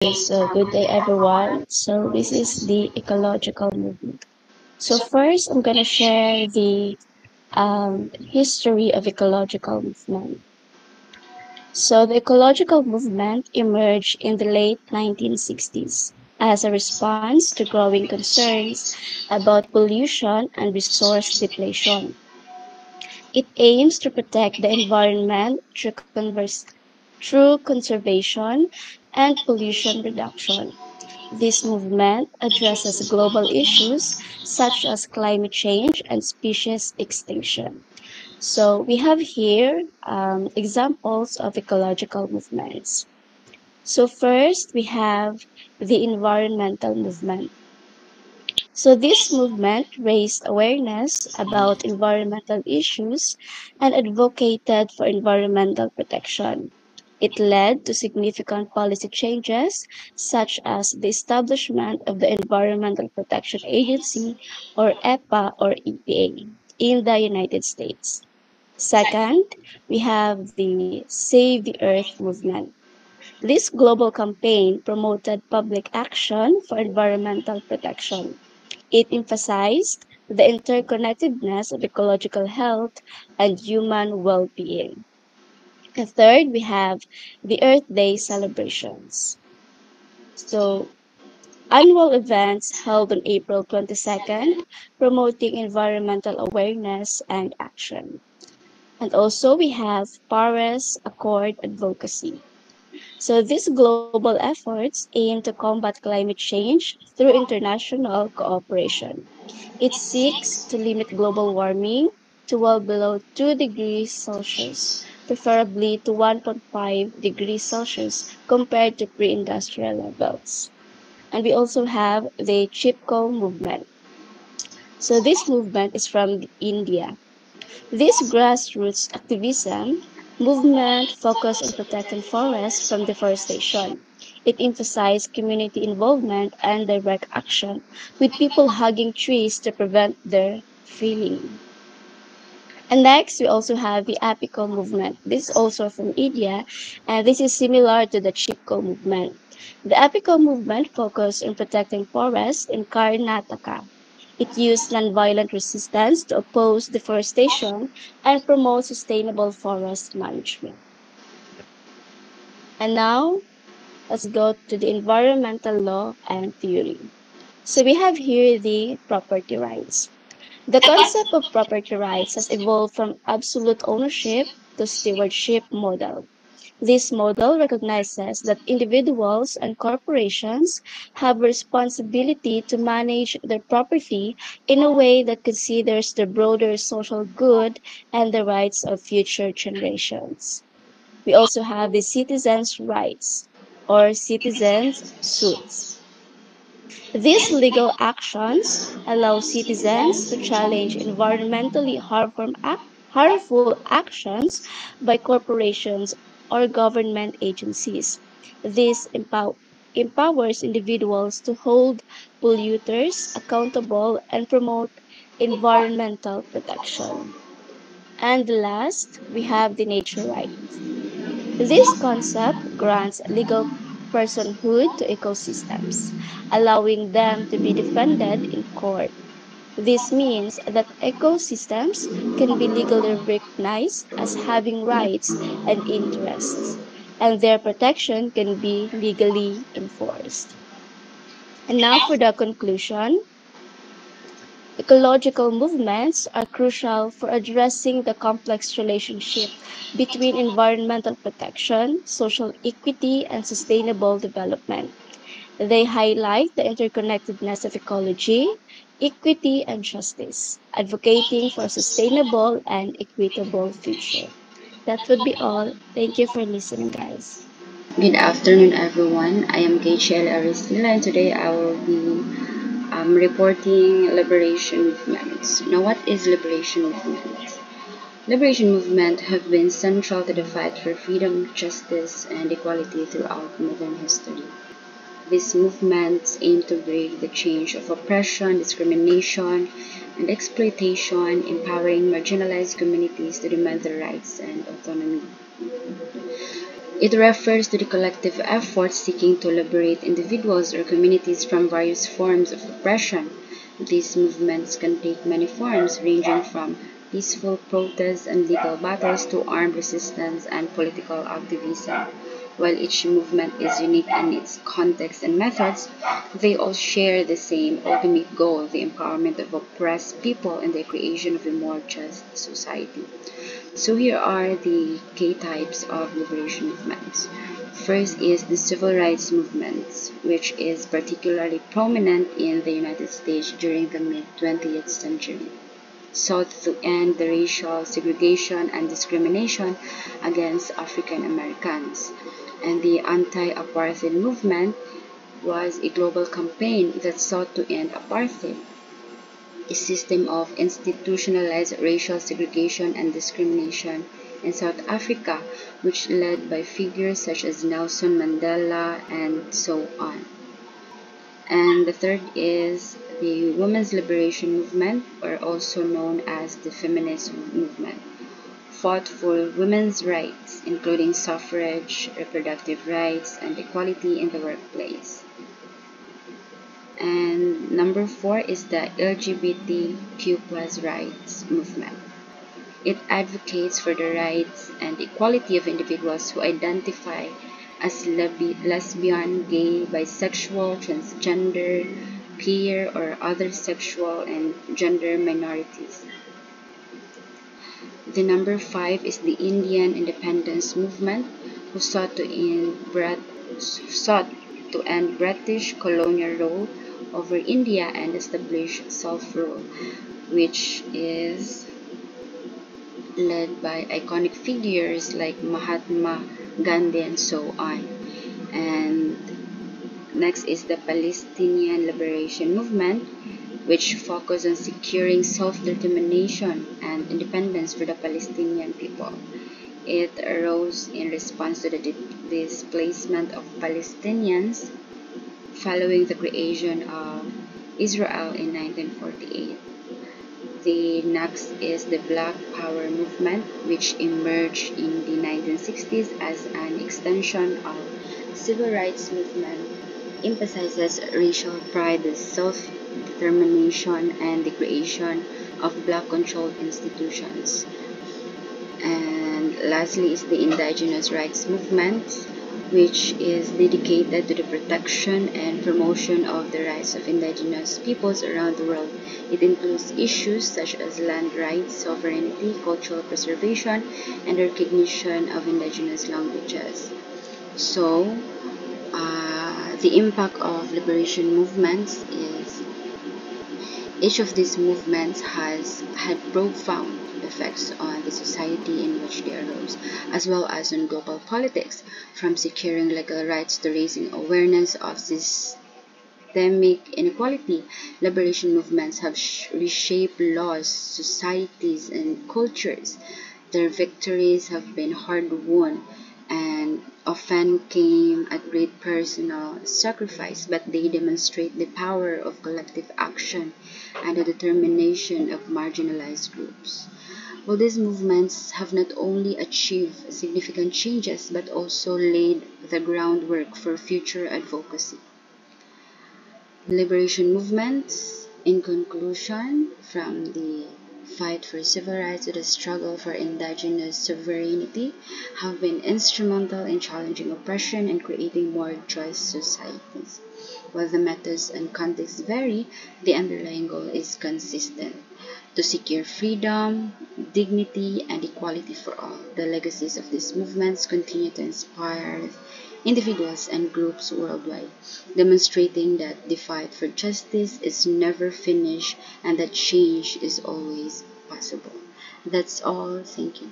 So good day everyone. So this is the ecological movement. So first I'm gonna share the history of ecological movement. So the ecological movement emerged in the late 1960s as a response to growing concerns about pollution and resource depletion. It aims to protect the environment through conservation and pollution reduction. This movement addresses global issues such as climate change and species extinction. So we have here examples of ecological movements. So first we have the environmental movement. So this movement raised awareness about environmental issues and advocated for environmental protection. It led to significant policy changes, such as the establishment of the Environmental Protection Agency, or EPA or EPA, in the United States. Second, we have the Save the Earth movement. This global campaign promoted public action for environmental protection. It emphasized the interconnectedness of ecological health and human well being. And third, we have the Earth Day celebrations. So, annual events held on April 22nd, promoting environmental awareness and action. And also, we have Paris Accord advocacy. So these global efforts aim to combat climate change through international cooperation. It seeks to limit global warming to well below 2 degrees Celsius, preferably to 1.5 degrees Celsius compared to pre-industrial levels. And we also have the Chipko movement. So this movement is from India. This grassroots activism movement focused on protecting forests from deforestation. It emphasized community involvement and direct action, with people hugging trees to prevent their felling. And next, we also have the Apico movement. This is also from India, and this is similar to the Chipko movement. The Apico movement focused on protecting forests in Karnataka. It used nonviolent resistance to oppose deforestation and promote sustainable forest management. And now, let's go to the environmental law and theory. So we have here the property rights. The concept of property rights has evolved from absolute ownership to stewardship model. This model recognizes that individuals and corporations have a responsibility to manage their property in a way that considers the broader social good and the rights of future generations. We also have the citizens' rights or citizens' suits. These legal actions allow citizens to challenge environmentally harmful actions by corporations or government agencies. This empowers individuals to hold polluters accountable and promote environmental protection. And last, we have the nature rights. This concept grants legal personhood to ecosystems, allowing them to be defended in court. This means that ecosystems can be legally recognized as having rights and interests, and their protection can be legally enforced. And now for the conclusion. Ecological movements are crucial for addressing the complex relationship between environmental protection, social equity, and sustainable development. They highlight the interconnectedness of ecology, equity, and justice, advocating for a sustainable and equitable future. That would be all. Thank you for listening, guys. Good afternoon, everyone. I am KHL Aristila, and today I will be reporting liberation movements. Now, what is liberation movement? Liberation movement have been central to the fight for freedom, justice, and equality throughout modern history. These movements aim to break the chains of oppression, discrimination, and exploitation, empowering marginalized communities to demand their rights and autonomy. It refers to the collective efforts seeking to liberate individuals or communities from various forms of oppression. These movements can take many forms, ranging from peaceful protests and legal battles to armed resistance and political activism. While each movement is unique in its context and methods, they all share the same ultimate goal, the empowerment of oppressed people and the creation of a more just society. So here are the key types of liberation movements. First is the civil rights movements, which is particularly prominent in the United States during the mid-20th century. Sought to end the racial segregation and discrimination against African Americans. And the anti-apartheid movement was a global campaign that sought to end apartheid, a system of institutionalized racial segregation and discrimination in South Africa, which led by figures such as Nelson Mandela and so on. And the third is the women's liberation movement, or also known as the feminist movement, fought for women's rights, including suffrage, reproductive rights, and equality in the workplace. And number 4 is the LGBTQ plus rights movement. It advocates for the rights and equality of individuals who identify as lesbian, gay, bisexual, transgender, queer, or other sexual and gender minorities. The number 5 is the Indian independence movement, who sought to end British colonial rule over India and establish self-rule, which is led by iconic figures like Mahatma Gandhi and so on. And next is the Palestinian Liberation Movement, which focused on securing self-determination and independence for the Palestinian people. It arose in response to the displacement of Palestinians following the creation of Israel in 1948. The next is the Black Power movement, which emerged in the 1960s as an extension of civil rights movement, emphasizes racial pride, self-determination, and the creation of black-controlled institutions. And lastly is the indigenous rights movement, which is dedicated to the protection and promotion of the rights of indigenous peoples around the world. It includes issues such as land rights, sovereignty, cultural preservation, and recognition of indigenous languages. So, the impact of liberation movements is each of these movements has had profound effects on the society in which they arose, as well as on global politics, from securing legal rights to raising awareness of systemic inequality. Liberation movements have reshaped laws, societies, and cultures. Their victories have been hard-won and often came at great personal sacrifice, but they demonstrate the power of collective action and the determination of marginalized groups. Well, these movements have not only achieved significant changes but also laid the groundwork for future advocacy. Liberation movements, in conclusion, from the fight for civil rights to the struggle for indigenous sovereignty, have been instrumental in challenging oppression and creating more just societies. While the methods and contexts vary, the underlying goal is consistent: to secure freedom, dignity, and equality for all. The legacies of these movements continue to inspire individuals and groups worldwide, demonstrating that the fight for justice is never finished and that change is always possible. That's all. Thank you.